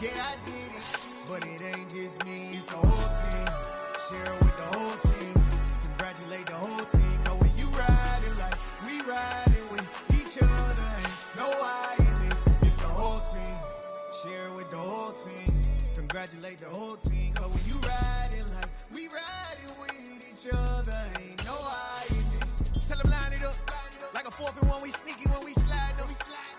Yeah, I did it, but it ain't just me, it's the whole team. Share it with the whole team. Congratulate the whole team. Cause when you riding like we riding with each other, ain't no I in this, it's the whole team. Share it with the whole team. Congratulate the whole team. Cause when you riding like we riding with each other, ain't no I in this. Tell them line it up. Like a 4th and 1, we sneaky when we slide them.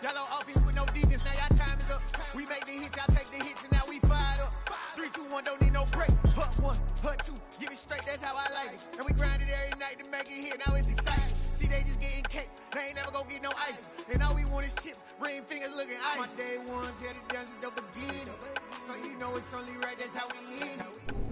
Y'all on offense with no defense, now y'all time is up. We make the hits, y'all take the hits, and now we fired up. 3, 2, 1, don't need no break. Hut 1, hut 2, give it straight, that's how I like it. And we grind it every night to make it hit, now it's exciting. See, they just getting cake, they ain't never gonna get no ice. And all we want is chips, ring fingers looking ice. My day ones here to dance at the beginning. So you know it's only right, that's how we end.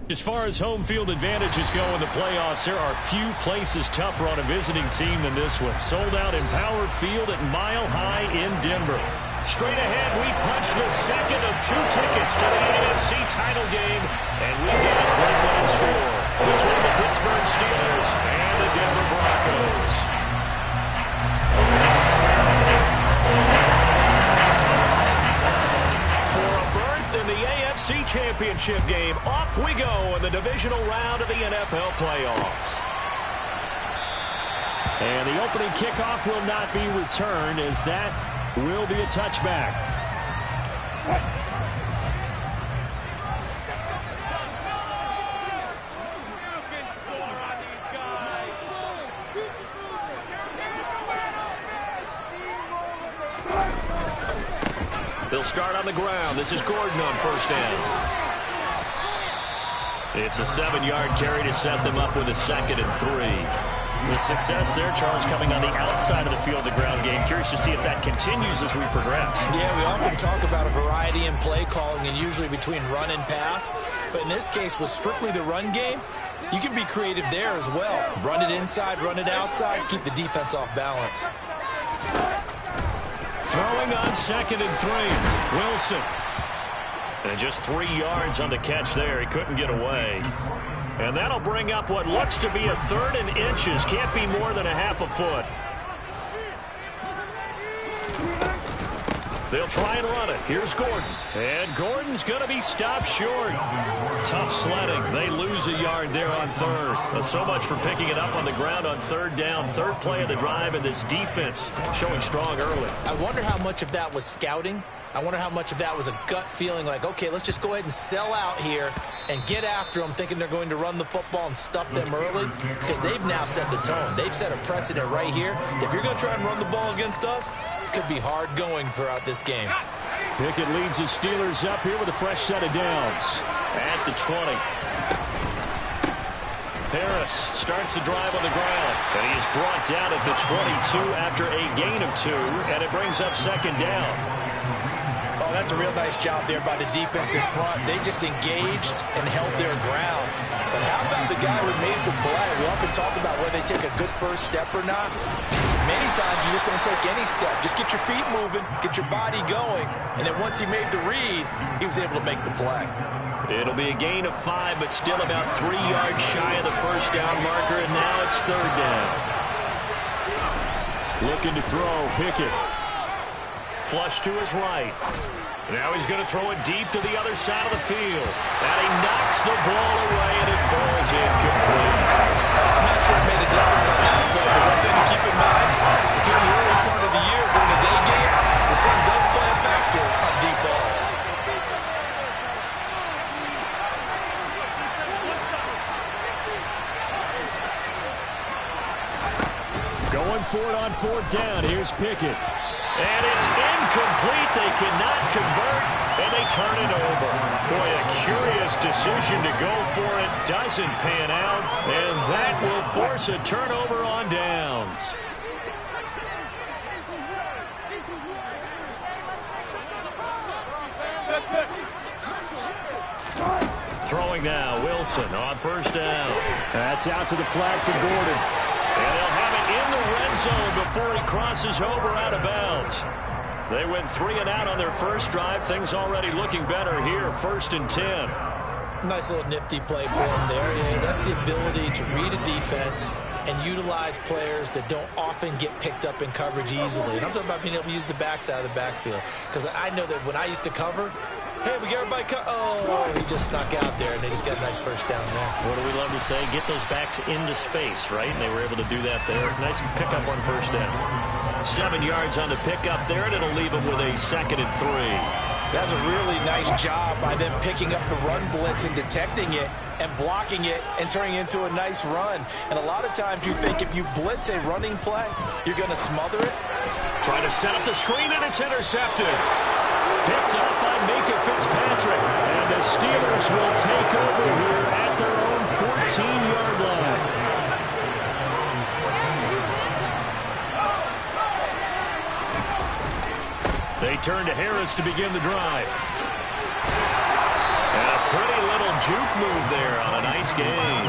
As far as home field advantages go in the playoffs, there are few places tougher on a visiting team than this one. Sold out in Power Field at Mile High in Denver. Straight ahead, we punch the second of 2 tickets to the AFC title game, and we've got a great one in store between the Pittsburgh Steelers and the Denver Broncos. In the AFC Championship game, off we go in the divisional round of the NFL playoffs. And the opening kickoff will not be returned, as that will be a touchback. They'll start on the ground. This is Gordon on first down. It's a 7-yard carry to set them up with a 2nd and 3. The success there, Charles, coming on the outside of the field, the ground game. Curious to see if that continues as we progress. Yeah, we often talk about a variety in play calling and usually between run and pass. But in this case, with strictly the run game, you can be creative there as well. Run it inside, run it outside, keep the defense off balance. Throwing on 2nd and 3, Wilson. And just 3 yards on the catch there. He couldn't get away. And that'll bring up what looks to be a 3rd and inches. Can't be more than a half a foot. They'll try and run it. Here's Gordon. And Gordon's going to be stopped short. Tough sledding. They lose a yard there on 3rd. But so much for picking it up on the ground on 3rd down. 3rd play of the drive, and this defense showing strong early. I wonder how much of that was scouting. I wonder how much of that was a gut feeling like, okay, let's just go ahead and sell out here and get after them, thinking they're going to run the football and stuff them early, because they've now set the tone. They've set a precedent right here. If you're going to try and run the ball against us, it could be hard going throughout this game. Pickett leads the Steelers up here with a fresh set of downs at the 20. Harris starts the drive on the ground, and he is brought down at the 22 after a gain of 2, and it brings up 2nd down. Oh, that's a real nice job there by the defense in front. They just engaged and held their ground. But how about the guy who made the play? We often talk about whether they take a good first step or not. Many times you just don't take any step. Just get your feet moving, get your body going, and then once he made the read, he was able to make the play. It'll be a gain of 5, but still about 3 yards shy of the first down marker, and now it's 3rd down. Looking to throw, Pickett. Flush to his right. Now he's going to throw it deep to the other side of the field. And he knocks the ball away, and it falls incomplete. I'm not sure it made a difference on that play, but one thing to keep in mind, here in the early part of the year during a day game, the sun does play a factor on deep balls. Going for it on 4th down. Here's Pickett. And it's incomplete. They cannot convert, and they turn it over. Boy, a curious decision to go for it. Doesn't pan out, and that will force a turnover on downs. Throwing now, Wilson on 1st down. That's out to the flag for Gordon. And they'll have it in the red zone before he crosses over out of bounds. They went 3 and out on their first drive. Things already looking better here. 1st and 10. Nice little nifty play for him there. Yeah, that's the ability to read a defense and utilize players that don't often get picked up in coverage easily. And I'm talking about being able to use the backside of the backfield. Because I know that when I used to cover, Hey, we got everybody cut. Oh, he just snuck out there, and they just got a nice first down there. What do we love to say? Get those backs into space, right? And they were able to do that there. Nice pickup on first down. 7 yards on the pickup there, and it'll leave them with a 2nd and 3. That's a really nice job by them picking up the run blitz and detecting it and blocking it and turning it into a nice run. And a lot of times you think if you blitz a running play, you're going to smother it. Trying to set up the screen, and it's intercepted. Picked up by Mika Fitzpatrick. And the Steelers will take over here at their own 14-yard line. They turn to Harris to begin the drive. And a pretty little juke move there on a nice game.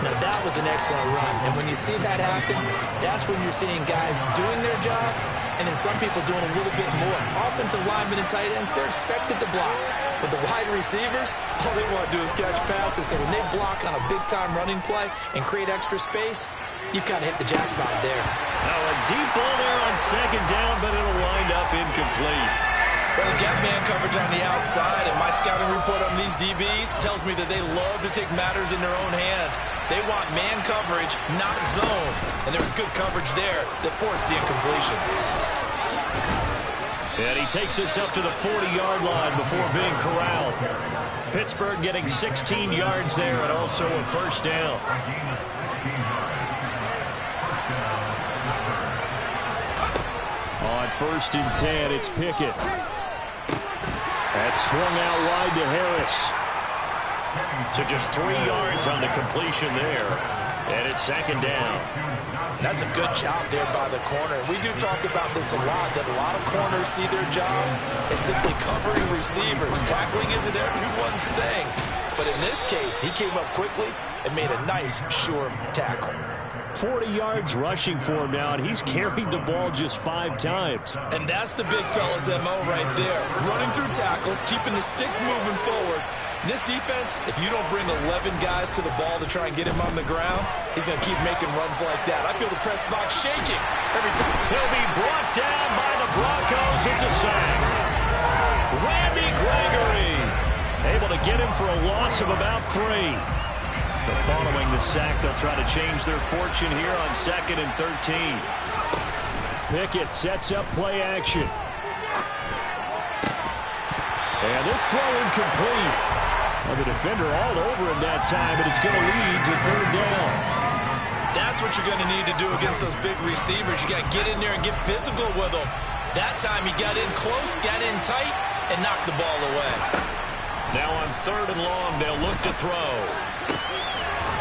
Now, that was an excellent run. And when you see that happen, that's when you're seeing guys doing their job and then some people doing a little bit more. Offensive linemen and tight ends, they're expected to block. But the wide receivers, all they want to do is catch passes. So when they block on a big-time running play and create extra space, you've kind of hit the jackpot there. Now a deep ball there on 2nd down, but it'll wind up incomplete. Well, they got man coverage on the outside, and my scouting report on these DBs tells me that they love to take matters in their own hands. They want man coverage, not zone. And there was good coverage there that forced the incompletion. And he takes us up to the 40-yard line before being corralled. Pittsburgh getting 16 yards there and also a first down. On 1st and 10, it's Pickett. That's swung out wide to Harris. So just 3 yards on the completion there. And it's 2nd down. That's a good job there by the corner. We do talk about this a lot, that a lot of corners see their job as simply covering receivers. Tackling isn't everyone's thing. But in this case, he came up quickly and made a nice, sure tackle. 40 yards rushing for him now, and he's carried the ball just 5 times. And that's the big fella's MO right there. Running through tackles, keeping the sticks moving forward. This defense, if you don't bring 11 guys to the ball to try and get him on the ground, he's going to keep making runs like that. I feel the press box shaking every time. He'll be brought down by the Broncos. It's a sack. Randy Gregory able to get him for a loss of about 3. But following the sack, they'll try to change their fortune here on 2nd and 13. Pickett sets up play action. And this throw incomplete. Well, the defender all over him that time, but it's going to lead to 3rd down. That's what you're going to need to do against those big receivers. You got to get in there and get physical with them. That time he got in close, got in tight, and knocked the ball away. Now on 3rd and long, they'll look to throw.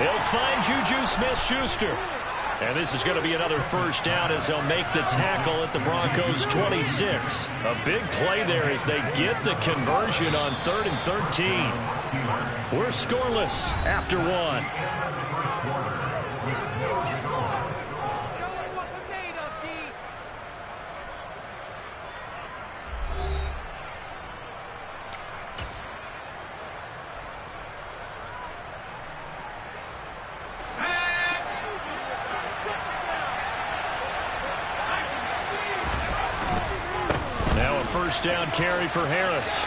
He'll find Juju Smith-Schuster. And this is going to be another first down as they'll make the tackle at the Broncos' 26. A big play there as they get the conversion on 3rd and 13. We're scoreless after 1. First down carry for Harris.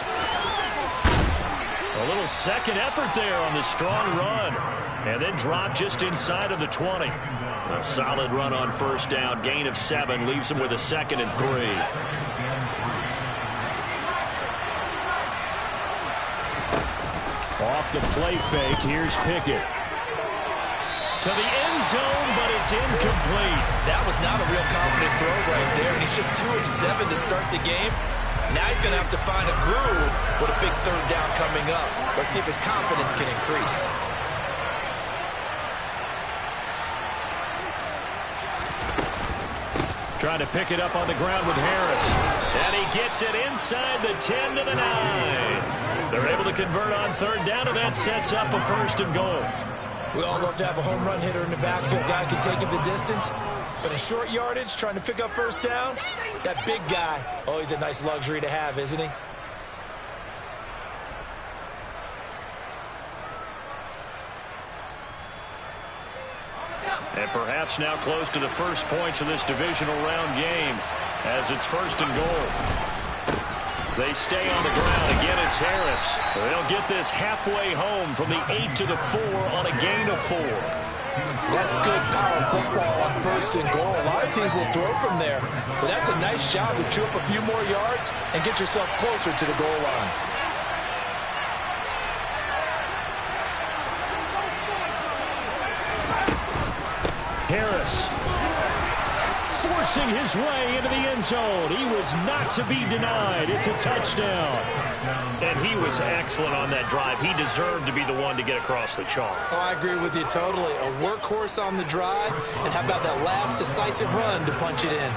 A little second effort there on the strong run. And then drop just inside of the 20. A solid run on first down. Gain of 7 leaves him with a 2nd and 3. Off the play fake, here's Pickett. To the end zone, but it's incomplete. That was not a real confident throw right there, and he's just 2 of 7 to start the game. Now he's going to have to find a groove with a big 3rd down coming up. Let's see if his confidence can increase. Trying to pick it up on the ground with Harris. And he gets it inside the 10 to the 9. They're able to convert on 3rd down, and that sets up a 1st and goal. We all love to have a home run hitter in the backfield. Guy can take it the distance. But in short yardage, trying to pick up first downs, that big guy, oh, he's a nice luxury to have, isn't he? And perhaps now close to the first points of this divisional round game as it's 1st and goal. They stay on the ground. Again, it's Harris. They'll get this halfway home from the 8 to the 4 on a gain of 4. That's good power football on 1st and goal. A lot of teams will throw from there, but that's a nice job to chew up a few more yards and get yourself closer to the goal line. Harris forcing his way into the end zone. He was not to be denied. It's a touchdown. And he was excellent on that drive. He deserved to be the one to get across the chalk. Oh, I agree with you totally. A workhorse on the drive, and how about that last decisive run to punch it in?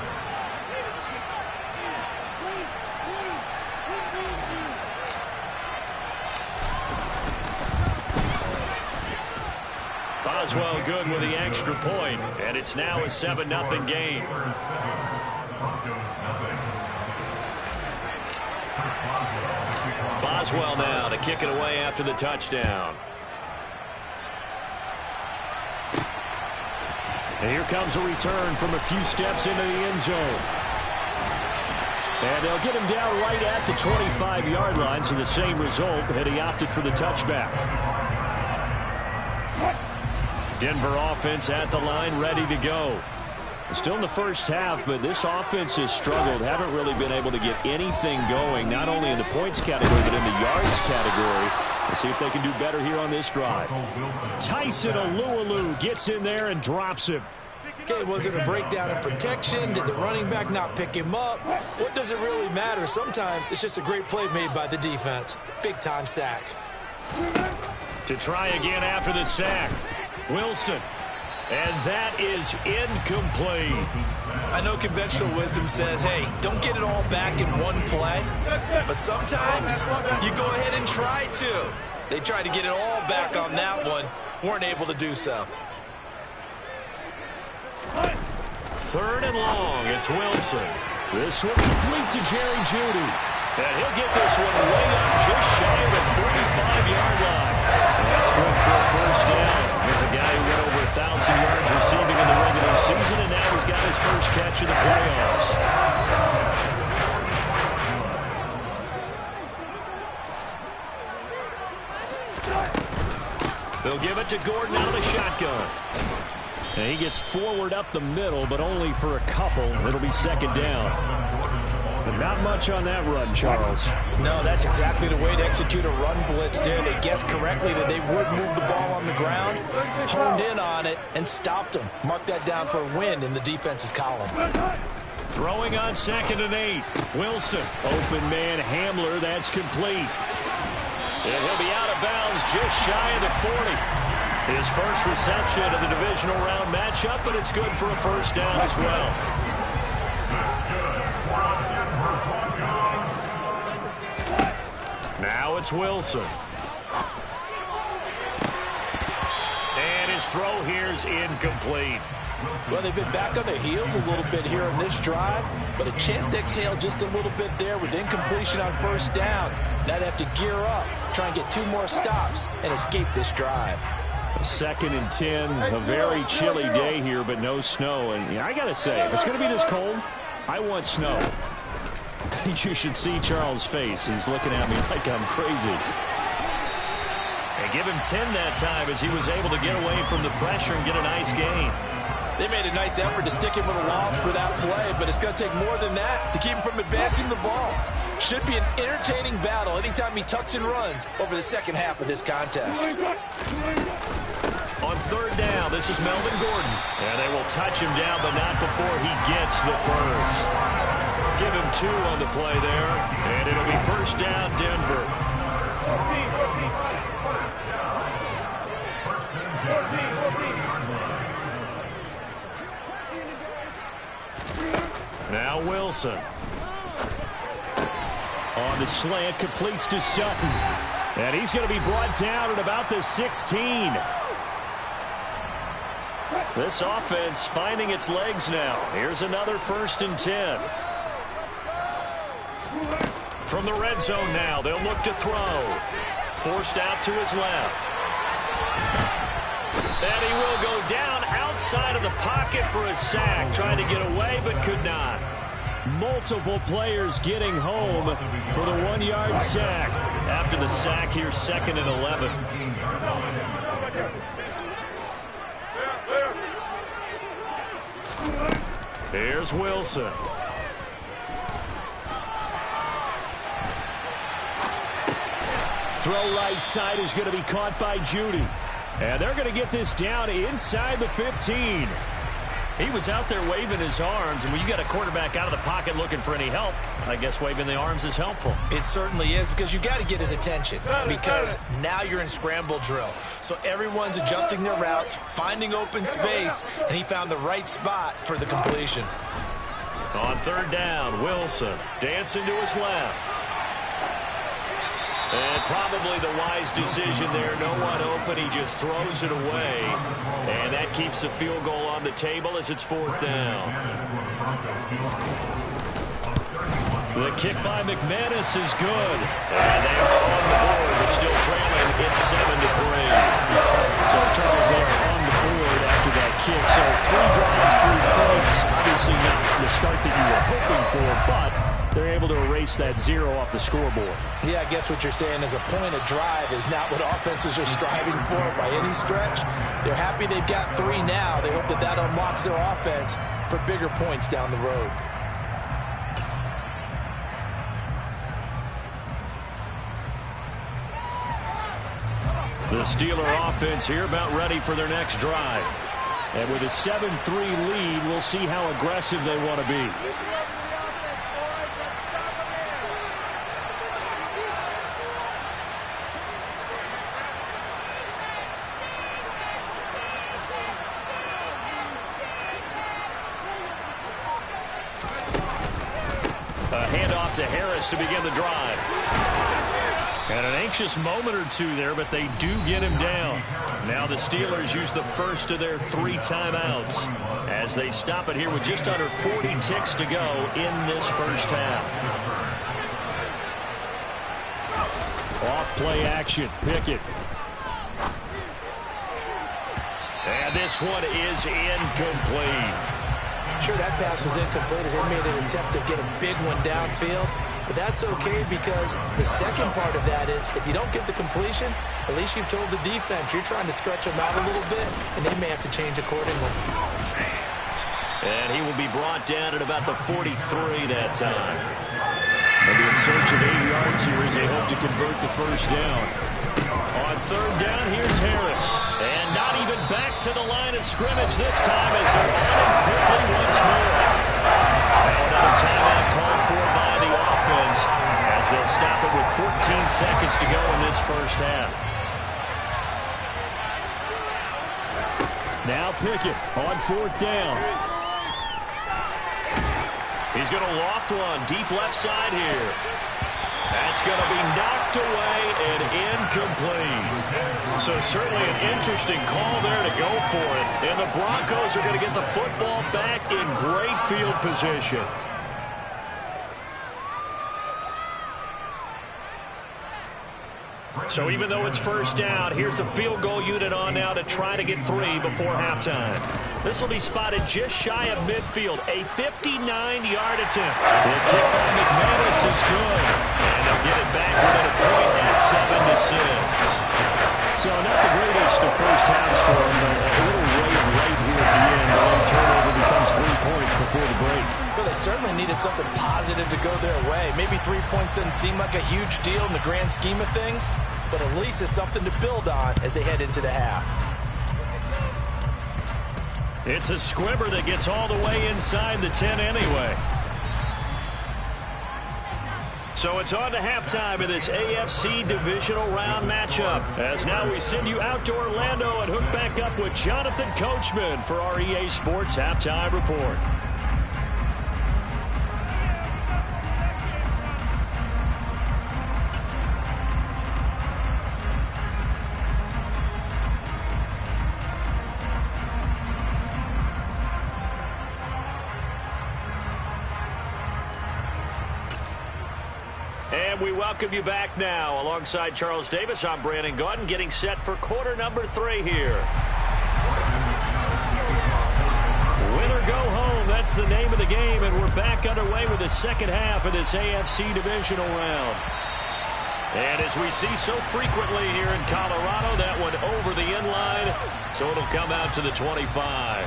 Boswell good with the extra point, and it's now a 7-0 game. Boswell now to kick it away after the touchdown. And here comes a return from a few steps into the end zone. And they'll get him down right at the 25-yard line, so the same result had he opted for the touchback. Denver offense at the line, ready to go. Still in the first half, but this offense has struggled. Haven't really been able to get anything going, not only in the points category, but in the yards category. We'll see if they can do better here on this drive. Tyson Alualu gets in there and drops him. Okay, was it a breakdown in protection? Did the running back not pick him up? What does it really matter? Sometimes it's just a great play made by the defense. Big-time sack. To try again after the sack. Wilson. And that is incomplete. I know conventional wisdom says, hey, don't get it all back in one play. But sometimes you go ahead and try to. They tried to get it all back on that one. Weren't able to do so. 3rd and long. It's Wilson. This one complete to Jerry Jeudy. And he'll get this one way up just shy of the 45-yard line. And that's good for a first down. Here's a guy who got over 1,000 yards receiving in the regular season, and now he's got his first catch in the playoffs. They'll give it to Gordon out of the shotgun. And he gets forward up the middle, but only for a couple. It'll be 2nd down. But not much on that run, Charles. No, that's exactly the way to execute a run blitz there. They guessed correctly that they would move the ball on the ground, honed in on it, and stopped them. Mark that down for a win in the defense's column. Throwing on 2nd and 8. Wilson. Open man Hamler. That's complete. And he'll be out of bounds just shy of the 40. His first reception of the divisional round matchup, but it's good for a first down as well. Now it's Wilson. And his throw here's incomplete. Well, they've been back on their heels a little bit here on this drive, but a chance to exhale just a little bit there with incompletion on first down. Now they have to gear up, try and get 2 more stops, and escape this drive. 2nd and 10, a very chilly day here, but no snow. And I got to say, if it's going to be this cold, I want snow. You should see Charles' face. He's looking at me like I'm crazy. And give him 10 that time as he was able to get away from the pressure and get a nice gain. They made a nice effort to stick him with a loss for that play, but it's going to take more than that to keep him from advancing the ball. Should be an entertaining battle anytime he tucks and runs over the second half of this contest. On 3rd down, this is Melvin Gordon. And they will touch him down, but not before he gets the first. Give him 2 on the play there, and it'll be first down, Denver. Now Wilson. On the slant, completes to Sutton. And he's going to be brought down at about the 16. This offense finding its legs now. Here's another 1st and 10. From the red zone now, they'll look to throw. Forced out to his left. And he will go down outside of the pocket for a sack. Trying to get away, but could not. Multiple players getting home for the 1-yard sack. After the sack here, 2nd and 11. Here's Wilson. Throw right side is going to be caught by Judy. And they're going to get this down inside the 15. He was out there waving his arms, and when you got a quarterback out of the pocket looking for any help, I guess waving the arms is helpful. It certainly is, because you got to get his attention, because now you're in scramble drill. So everyone's adjusting their routes, finding open space, and he found the right spot for the completion. On 3rd down, Wilson dancing to his left. And probably the wise decision there. No one open. He just throws it away. And that keeps the field goal on the table as it's 4th down. The kick by McManus is good. And they are on the board, but still trailing. It's 7-3. So Charles, they are on the board after that kick. So 3 drives, 3 points. Obviously not the start that you were hoping for, but they're able to erase that 0 off the scoreboard. Yeah, I guess what you're saying is a point of drive is not what offenses are striving for by any stretch. They're happy they've got 3 now. They hope that that unlocks their offense for bigger points down the road. The Steeler offense here about ready for their next drive. And with a 7-3 lead, we'll see how aggressive they want to be. A handoff to Harris to begin the drive. And an anxious moment or two there, but they do get him down. Now the Steelers use the first of their 3 timeouts as they stop it here with just under 40 ticks to go in this first half. Off play action, Pickett. And this one is incomplete. Sure, that pass was incomplete as they made an attempt to get a big one downfield. But that's okay, because the second part of that is if you don't get the completion, at least you've told the defense you're trying to stretch them out a little bit, and they may have to change accordingly. And he will be brought down at about the 43 that time. They'll be in search of 8 yards here as they hope to convert the first down. On 3rd down, here's Harris. And not even back to the line of scrimmage this time as they're on him quickly once more. Now another timeout called for by the offense as they'll stop it with 14 seconds to go in this first half. Now Pickett on 4th down. He's going to loft one deep left side here. That's going to be knocked away and incomplete. So certainly an interesting call there to go for it. And the Broncos are going to get the football back in great field position. So even though it's first down, here's the field goal unit on now to try to get 3 before halftime. This will be spotted just shy of midfield, a 59-yard attempt. The kick by McManus is good, and they'll get it back within a point at 7-6. So not the greatest of first halves for him, but a little right here at the end. The late turnover becomes 3 points before the break. Well, they certainly needed something positive to go their way. Maybe 3 points doesn't seem like a huge deal in the grand scheme of things, but at least it's something to build on as they head into the half. It's a squibber that gets all the way inside the 10 anyway. So it's on to halftime in this AFC Divisional Round matchup. As now we send you out to Orlando and hook back up with Jonathan Coachman for our EA Sports Halftime Report. And we welcome you back now. Alongside Charles Davis, I'm Brandon Gaudin, getting set for quarter number 3 here. Win or go home, that's the name of the game, and we're back underway with the second half of this AFC Divisional round. And as we see so frequently here in Colorado, that one over the end line, so it'll come out to the 25.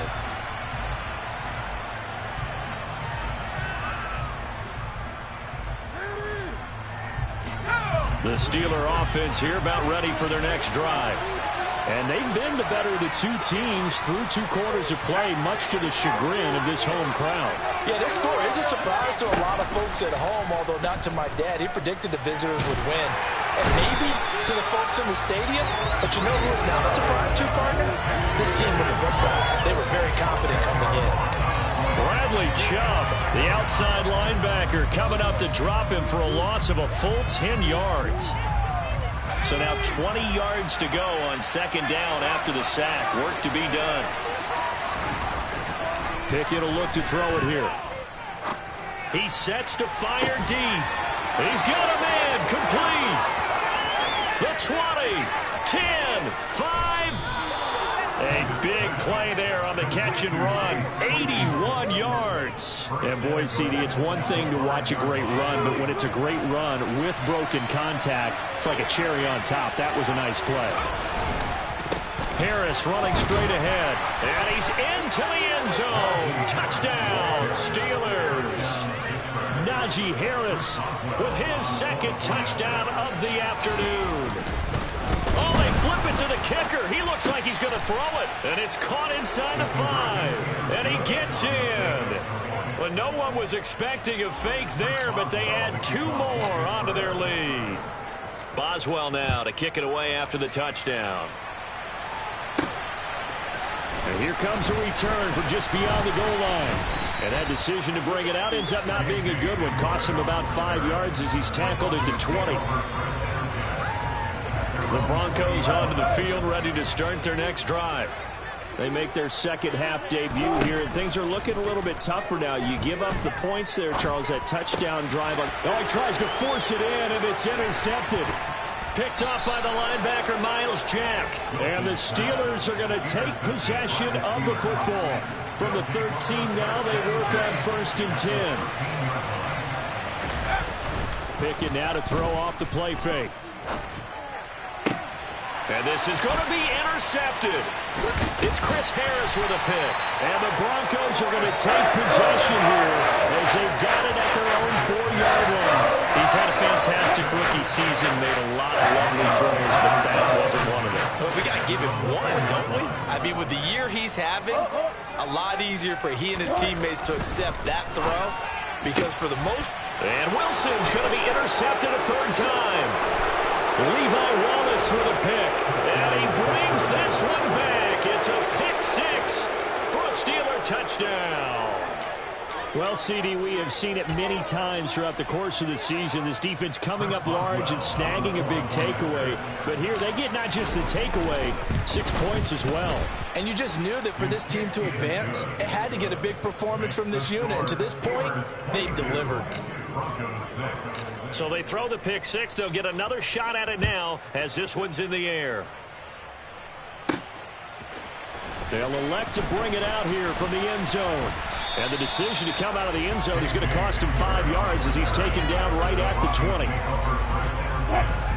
The Steeler offense here about ready for their next drive. And they've been the better of the two teams through 2 quarters of play, much to the chagrin of this home crowd. Yeah, this score is a surprise to a lot of folks at home, although not to my dad. He predicted the visitors would win. And maybe to the folks in the stadium. But you know who was not a surprise to, partner? This team with the football. They were very confident coming in. Bradley Chubb, the outside linebacker, coming up to drop him for a loss of a full 10 yards. So now 20 yards to go on second down after the sack. Work to be done. Pickett will look to throw it here. He sets to fire deep. He's got him in. Complete. The 20, 10, 5. A big play there on the catch and run. 81 yards. And boy, CD, it's one thing to watch a great run, but when it's a great run with broken contact, it's like a cherry on top. That was a nice play. Harris running straight ahead. And he's into the end zone. Touchdown, Steelers. Najee Harris with his second touchdown of the afternoon. Oh, they flip it to the kicker. He looks like he's going to throw it. And it's caught inside the 5. And he gets in. Well, no one was expecting a fake there, but they add 2 more onto their lead. Boswell now to kick it away after the touchdown. And here comes a return from just beyond the goal line. And that decision to bring it out ends up not being a good one. Costs him about 5 yards as he's tackled at the 20. The Broncos onto the field, ready to start their next drive. They make their second half debut here, and things are looking a little bit tougher now. You give up the points there, Charles, that touchdown drive. Oh, he tries to force it in, and it's intercepted. Picked up by the linebacker, Miles Jack. And the Steelers are going to take possession of the football. From the 13 now, they work on 1st and 10. Pickett now to throw off the play fake. And this is going to be intercepted. It's Chris Harris with a pick. And the Broncos are going to take possession here as they've got it at their own 4-yard line. He's had a fantastic rookie season, made a lot of lovely throws, but that wasn't one of them. Well, we got to give him one, don't we? I mean, with the year he's having, a lot easier for he and his teammates to accept that throw because for the most... And Wilson's going to be intercepted a 3rd time. Levi Wallace with a pick. And he brings this one back. It's a pick 6 for a Steeler touchdown. Well, CD, we have seen it many times throughout the course of the season. This defense coming up large and snagging a big takeaway. But here they get not just the takeaway, 6 points as well. And you just knew that for this team to advance, it had to get a big performance from this unit. And to this point, they've delivered. So they throw the pick 6. They'll get another shot at it now as this one's in the air. They'll elect to bring it out here from the end zone. And the decision to come out of the end zone is going to cost him 5 yards as he's taken down right at the 20.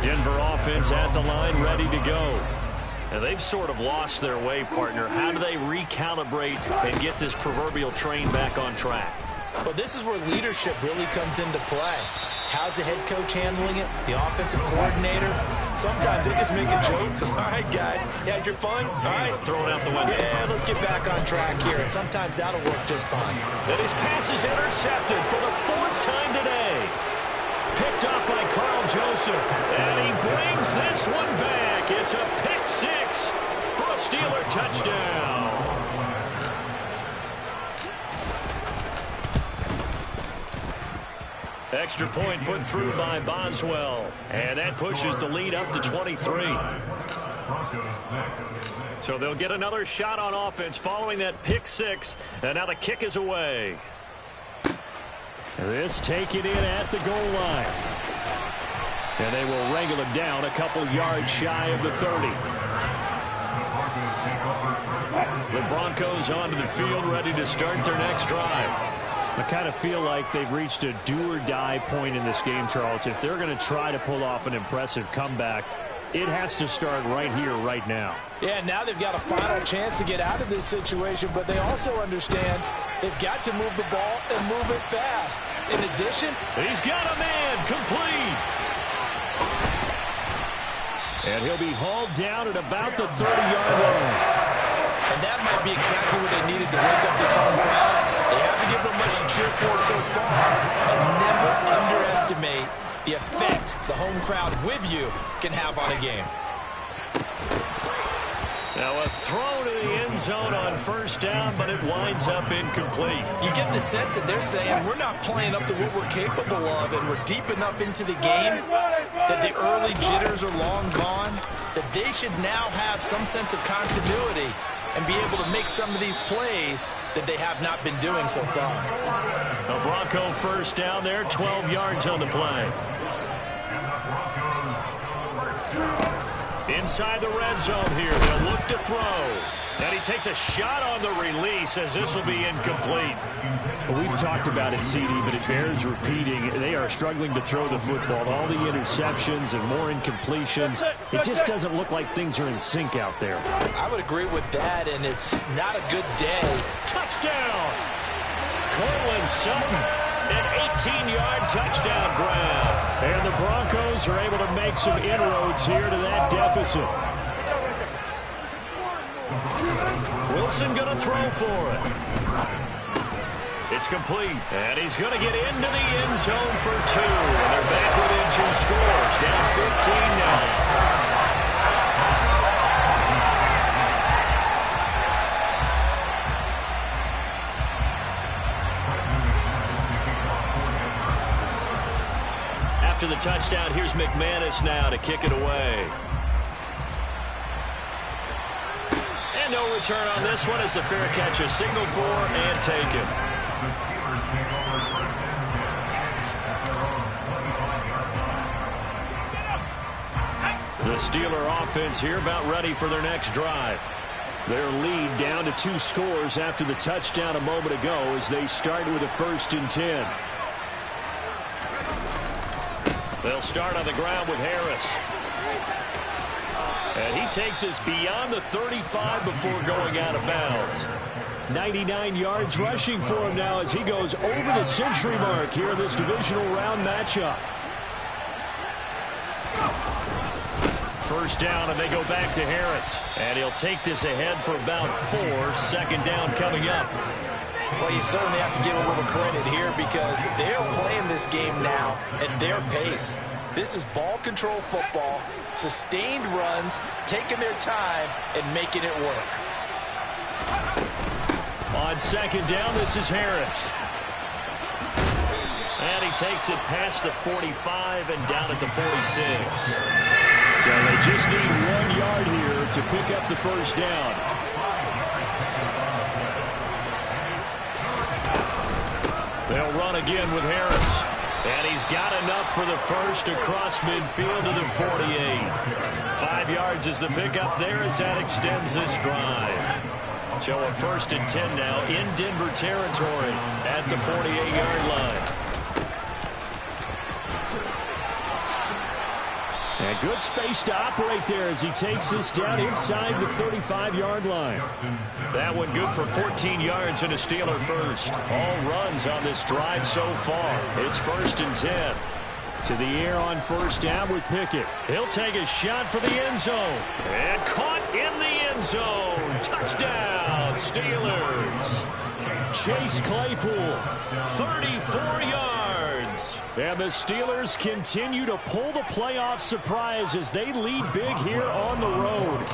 Denver offense at the line, ready to go. And they've sort of lost their way, partner. How do they recalibrate and get this proverbial train back on track? Well, this is where leadership really comes into play. How's the head coach handling it? The offensive coordinator? Sometimes they just make a joke. All right, guys, you had your fun? All right. Throw it out the window. Yeah, let's get back on track here. And sometimes that'll work just fine. And his pass is intercepted for the 4th time today. Picked up by Carl Joseph. And he brings this one back. It's a pick 6 for a Steeler touchdown. Extra point put through by Boswell. And that pushes the lead up to 23. So they'll get another shot on offense following that pick 6. And now the kick is away. This taken in at the goal line. And they will wrangle him down a couple yards shy of the 30. The Broncos onto the field, ready to start their next drive. I kind of feel like they've reached a do-or-die point in this game, Charles. If they're going to try to pull off an impressive comeback, it has to start right here, right now. Yeah, now they've got a final chance to get out of this situation, but they also understand they've got to move the ball and move it fast. In addition, he's got a man complete. And he'll be hauled down at about the 30-yard line. And that might be exactly what they needed to wake up this home crowd. They haven't given them much to cheer for so far. And never underestimate the effect the home crowd with you can have on a game. Now a throw to the end zone on first down, but it winds up incomplete. You get the sense that they're saying we're not playing up to what we're capable of, and we're deep enough into the game that the early jitters are long gone, that they should now have some sense of continuity and be able to make some of these plays that they have not been doing so far. A Bronco first down there, 12 yards on the play. Inside the red zone here, they'll look to throw. And he takes a shot on the release as this will be incomplete. Well, we've talked about it, CD, but it bears repeating. They are struggling to throw the football. All the interceptions and more incompletions. It just doesn't look like things are in sync out there. I would agree with that, and it's not a good day. Touchdown! Cortland Sutton. An 18-yard touchdown grab. And the Broncos are able to make some inroads here to that deficit. Wilson going to throw for it. It's complete. And he's going to get into the end zone for two. And they're back within two scores. Down 15 now. After the touchdown, here's McManus now to kick it away. And no return on this one as the fair catch is signaled for and taken. The Steeler offense here about ready for their next drive. Their lead down to 2 scores after the touchdown a moment ago as they start with a 1st and 10. They'll start on the ground with Harris. And he takes us beyond the 35 before going out of bounds. 99 yards rushing for him now as he goes over the century mark here in this divisional round matchup. First down, and they go back to Harris. And he'll take this ahead for about 4. 2nd down coming up. Well, you certainly have to give a little credit here because they're playing this game now at their pace. This is ball control football, sustained runs, taking their time, and making it work. On 2nd down, this is Harris. And he takes it past the 45 and down at the 46. So they just need 1 yard here to pick up the first down. They'll run again with Harris. And he's got enough for the first across midfield to the 48. 5 yards is the pickup there as that extends this drive. So a 1st and 10 now in Denver territory at the 48-yard line. And good space to operate there as he takes this down inside the 35-yard line. That one good for 14 yards and a Steeler first. All runs on this drive so far. It's 1st and 10. To the air on first down with Pickett. He'll take a shot for the end zone. And caught in the end zone. Touchdown, Steelers. Chase Claypool, 34 yards. And the Steelers continue to pull the playoff surprise as they lead big here on the road.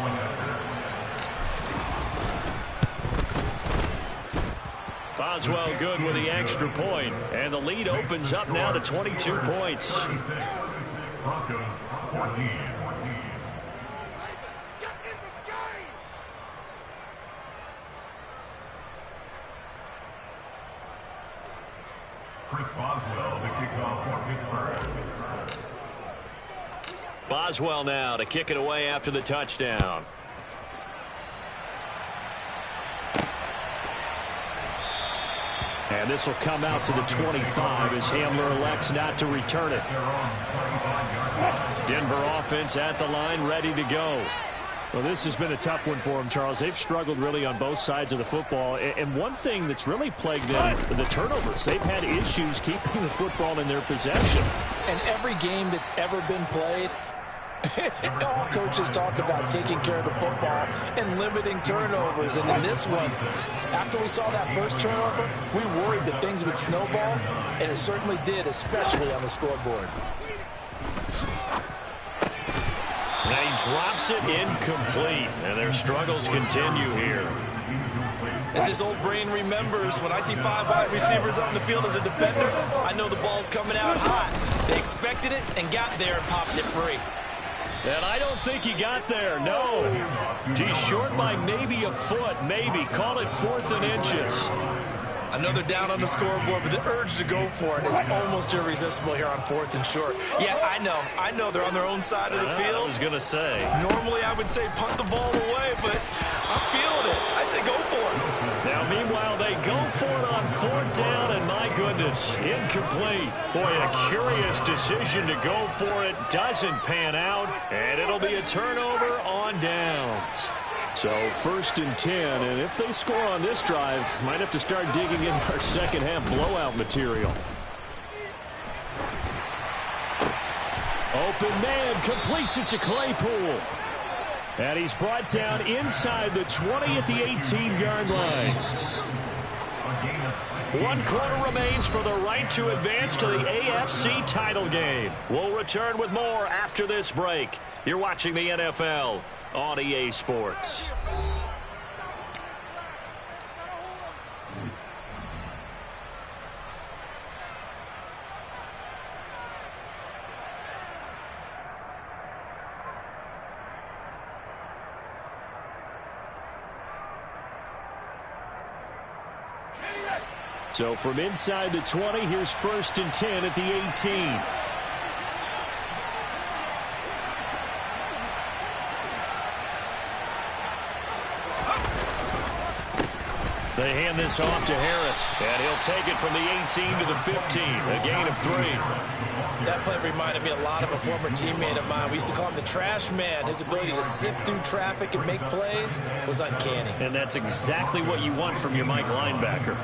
Boswell good with the extra point, and the lead opens up now to 22 points. Broncos 14. Chris Boswell, the kickoff for Pittsburgh. Boswell now to kick it away after the touchdown. And this will come out to the 25 as Hamler elects not to return it. Denver offense at the line, ready to go. Well, this has been a tough one for them, Charles. They've struggled really on both sides of the football. And one thing that's really plagued them, the turnovers. They've had issues keeping the football in their possession. And every game that's ever been played, all coaches talk about taking care of the football and limiting turnovers. And in this one, after we saw that first turnover, we worried that things would snowball, and it certainly did, especially on the scoreboard. And he drops it incomplete, and their struggles continue here. As his old brain remembers, when I see 5 wide receivers on the field as a defender, I know the ball's coming out hot. They expected it and got there and popped it free. And I don't think he got there, no. He's short by maybe a foot, maybe. Call it 4th and inches. Another down on the scoreboard, but the urge to go for it is almost irresistible here on 4th and short. Yeah, I know they're on their own side of the field. I was going to say. Normally I would say punt the ball away, but I'm feeling it. I say go for it. Now, meanwhile, they go for it on 4th down, and my goodness, incomplete. Boy, a curious decision to go for it. Doesn't pan out, and it'll be a turnover on downs. So 1st and 10, and if they score on this drive, might have to start digging in our second half blowout material. Open man completes it to Claypool. And he's brought down inside the 20 at the 18-yard line. 1 quarter remains for the right to advance to the AFC title game. We'll return with more after this break. You're watching the NFL on EA Sports. So from inside the 20, here's 1st and 10 at the 18. They hand this off to Harris, and he'll take it from the 18 to the 15, a gain of 3. That play reminded me a lot of a former teammate of mine. We used to call him the trash man. His ability to sift through traffic and make plays was uncanny. And that's exactly what you want from your Mike linebacker.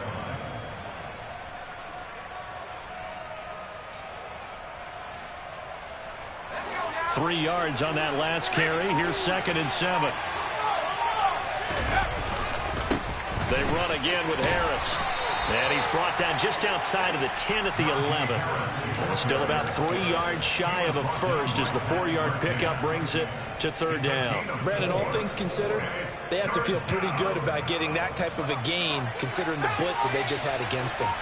Three yards on that last carry. Here's 2nd and 7. They run again with Harris. And he's brought down just outside of the 10 at the 11. And still about 3 yards shy of a first as the 4-yard pickup brings it to 3rd down. Brandon, all things considered, they have to feel pretty good about getting that type of a gain considering the blitz that they just had against them.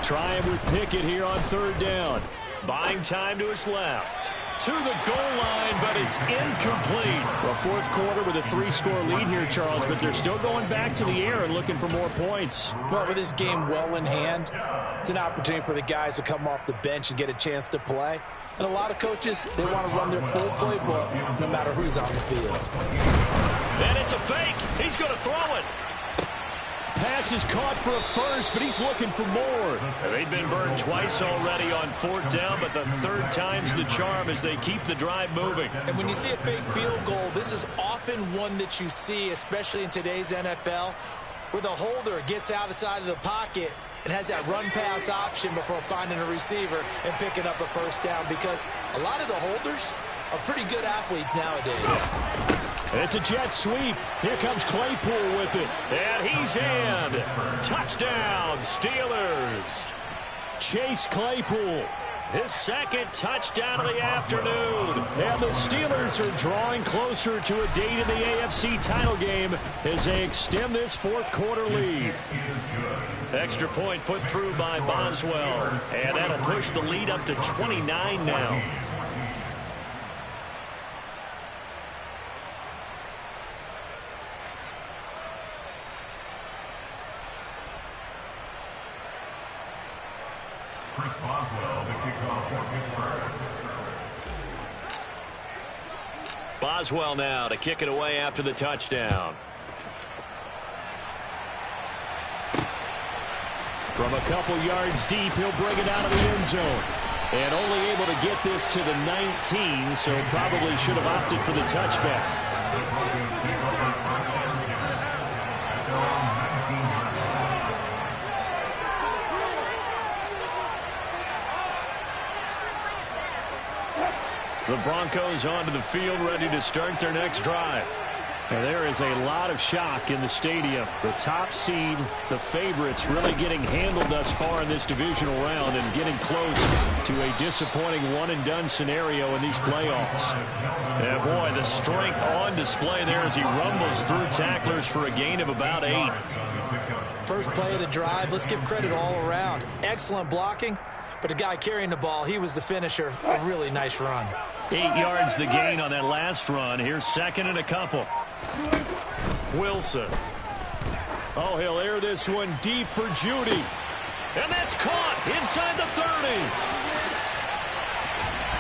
Trying with Pickett here on 3rd down. Buying time to his left. To the goal line, but it's incomplete. Well, 4th quarter with a 3-score lead here, Charles, but they're still going back to the air and looking for more points. Well, with this game well in hand, it's an opportunity for the guys to come off the bench and get a chance to play. And a lot of coaches, they want to run their full playbook no matter who's on the field. And it's a fake. He's going to throw it. Pass is caught for a first, but he's looking for more. They've been burned twice already on 4th down, but the 3rd time's the charm as they keep the drive moving. And when you see a fake field goal, this is often one that you see, especially in today's NFL, where the holder gets outside of the pocket and has that run-pass option before finding a receiver and picking up a 1st down, because a lot of the holders are pretty good athletes nowadays. It's a jet sweep. Here comes Claypool with it. And he's in. Touchdown, Steelers. Chase Claypool. His 2nd touchdown of the afternoon. And the Steelers are drawing closer to a date in the AFC title game as they extend this 4th quarter lead. Extra point put through by Boswell. And that'll push the lead up to 29 now. Boswell, the kickoff for Pittsburgh. Boswell now to kick it away after the touchdown. From a couple yards deep, he'll bring it out of the end zone. And only able to get this to the 19, so probably should have opted for the touchback. The Broncos onto the field, ready to start their next drive. And there is a lot of shock in the stadium. The top seed, the favorites, really getting handled thus far in this divisional round and getting close to a disappointing one-and-done scenario in these playoffs. Yeah, boy, the strength on display there as he rumbles through tacklers for a gain of about 8. First play of the drive, let's give credit all around. Excellent blocking, but the guy carrying the ball, he was the finisher. A really nice run. 8 yards the gain on that last run. Here's second and a couple. Wilson. Oh, he'll air this one deep for Judy. And that's caught inside the 30.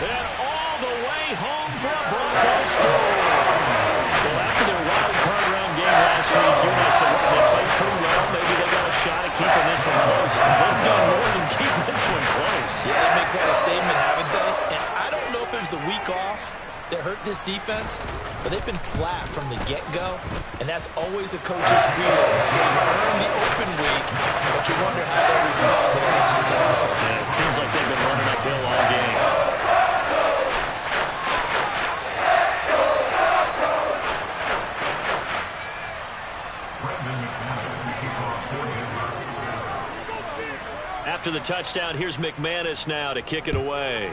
And all the way home for a Broncos score. Well, after their wild card round game last week, you might say, well, they played pretty well. Maybe they got a shot at keeping this one close. They've done more than keep this one close. Yeah, they made quite a statement, haven't they? And I don't know if it was the week off that hurt this defense, but they've been flat from the get-go, and that's always a coach's fear. Okay, you earn the open week, but you wonder how they'll respond with an extra tempo. Yeah, it seems like they've been running uphill all game. After the touchdown, here's McManus now to kick it away.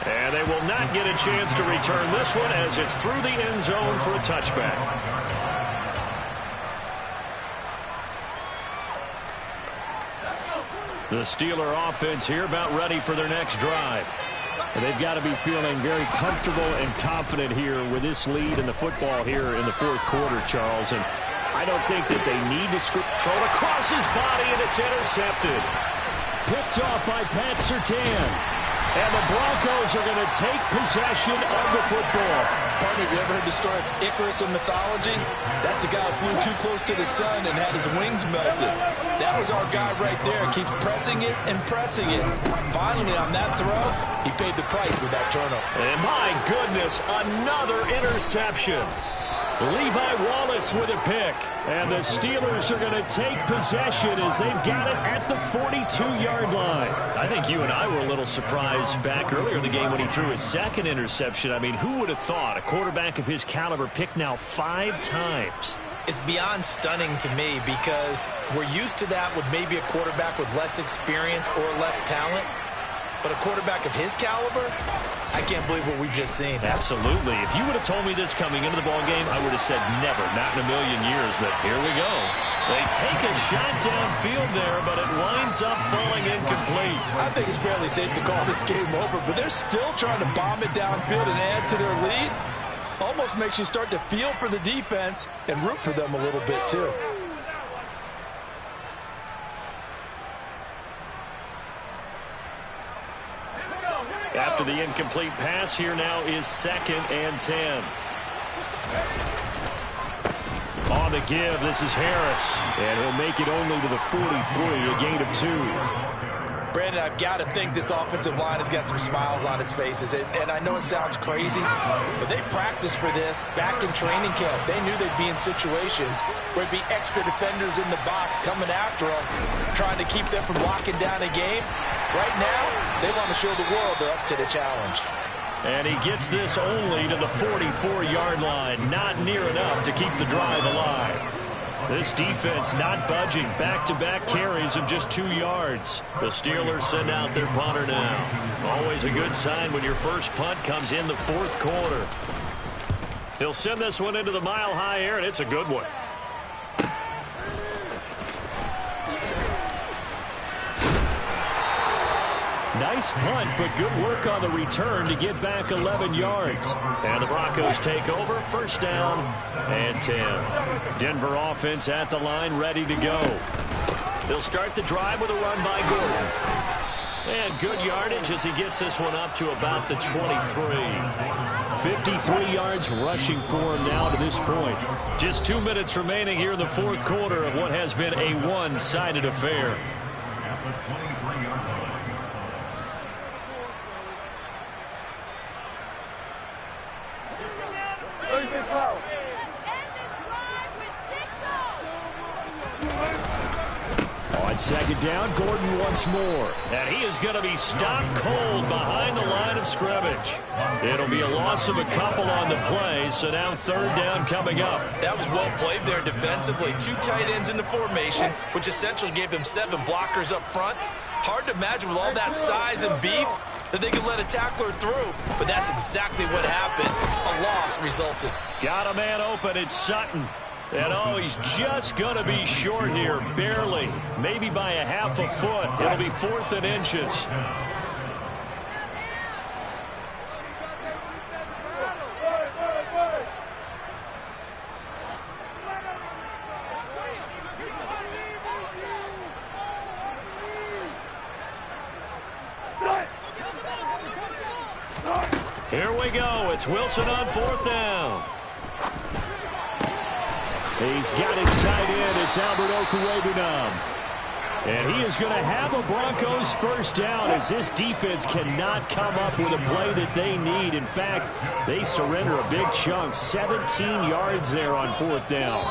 And they will not get a chance to return this one as it's through the end zone for a touchback. The Steeler offense here about ready for their next drive. And they've got to be feeling very comfortable and confident here with this lead in the football here in the fourth quarter, Charles. And I don't think that they need to throw it across his body, and it's intercepted. Picked off by Pat Surtain. And the Broncos are going to take possession of the football. Partner, have you ever heard the story of Icarus in mythology? That's the guy who flew too close to the sun and had his wings melted. That was our guy right there. Keeps pressing it and pressing it. Finally, on that throw, he paid the price with that turnover. And my goodness, another interception. Levi Wallace with a pick. And the Steelers are going to take possession as they've got it at the 42-yard line. I think you and I were a little surprised back earlier in the game when he threw his second interception. I mean, who would have thought a quarterback of his caliber picked now 5 times? It's beyond stunning to me because we're used to that with maybe a quarterback with less experience or less talent. But a quarterback of his caliber, I can't believe what we've just seen. Absolutely. If you would have told me this coming into the ballgame, I would have said never, not in a million years. But here we go. They take a shot downfield there, but it winds up falling incomplete. I think it's fairly safe to call this game over, but they're still trying to bomb it downfield and add to their lead. Almost makes you start to feel for the defense and root for them a little bit, too. After the incomplete pass, here now is 2nd and 10. On the give, this is Harris. And he'll make it only to the 43, a gain of 2. Brandon, I've got to think this offensive line has got some smiles on its faces. And I know it sounds crazy, but they practiced for this back in training camp. They knew they'd be in situations where it'd be extra defenders in the box coming after them, trying to keep them from locking down a game. Right now, they want to show the world they're up to the challenge. And he gets this only to the 44-yard line. Not near enough to keep the drive alive. This defense not budging. Back-to-back carries of just 2 yards. The Steelers send out their punter now. Always a good sign when your first punt comes in the fourth quarter. He'll send this one into the mile-high air, and it's a good one. Nice punt, but good work on the return to get back 11 yards. And the Broncos take over, first down and 10. Denver offense at the line, ready to go. They'll start the drive with a run by Gordon. And good yardage as he gets this one up to about the 23. 53 yards rushing for him now to this point. Just 2 minutes remaining here in the fourth quarter of what has been a one-sided affair. At the 23-yard line. On second down, Gordon once more. And he is going to be stopped cold behind the line of scrimmage. It'll be a loss of a couple on the play, so now third down coming up. That was well played there defensively. 2 tight ends in the formation, which essentially gave them 7 blockers up front. Hard to imagine with all that size and beef that they could let a tackler through, but that's exactly what happened. A loss resulted. Got a man open. It's Sutton. And, oh, he's just going to be short here, barely, maybe by a half a foot. It'll be 4th and inches. Here we go. It's Wilson on 4th down. He's got his tight end. It's Albert Okwuegbunam. And he is going to have a Broncos first down as this defense cannot come up with a play that they need. In fact, they surrender a big chunk. 17 yards there on 4th down.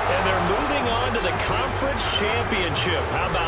And they're moving on to the conference championship. How about